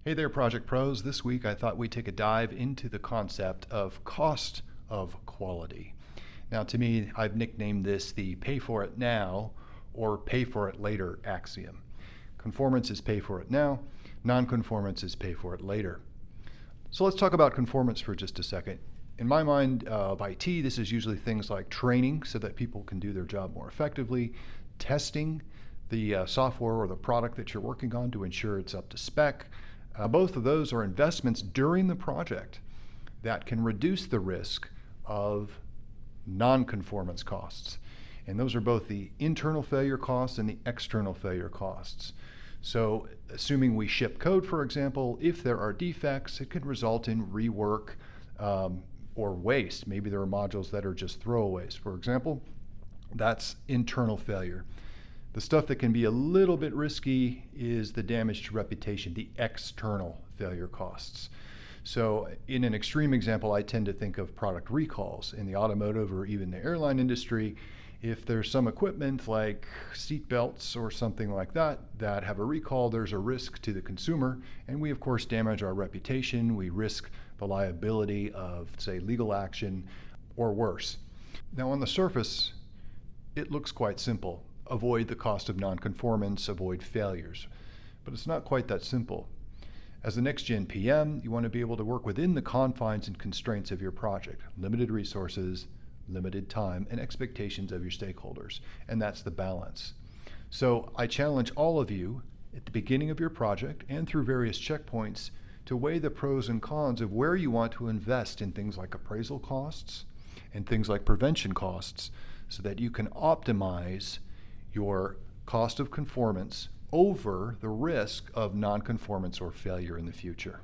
Hey there, Project Pros. This week I thought we'd take a dive into the concept of cost of quality. Now, to me, I've nicknamed this the pay for it now or pay for it later axiom. Conformance is pay for it now, non-conformance is pay for it later. So let's talk about conformance for just a second. In my mind of IT, this is usually things like training so that people can do their job more effectively, testing the software or the product that you're working on to ensure it's up to spec. Both of those are investments during the project that can reduce the risk of non-conformance costs. And those are both the internal failure costs and the external failure costs. So assuming we ship code, for example, if there are defects, it could result in rework or waste. Maybe there are modules that are just throwaways, for example. That's internal failure. The stuff that can be a little bit risky is the damage to reputation, the external failure costs. So in an extreme example, I tend to think of product recalls in the automotive or even the airline industry. If there's some equipment like seat belts or something like that that have a recall, there's a risk to the consumer, and we of course damage our reputation. We risk the liability of, say, legal action or worse. Now on the surface, it looks quite simple. Avoid the cost of nonconformance, avoid failures. But it's not quite that simple. As a next-gen PM, you want to be able to work within the confines and constraints of your project. Limited resources, limited time, and expectations of your stakeholders. And that's the balance. So I challenge all of you at the beginning of your project and through various checkpoints to weigh the pros and cons of where you want to invest in things like appraisal costs and things like prevention costs so that you can optimize your cost of conformance over the risk of nonconformance or failure in the future.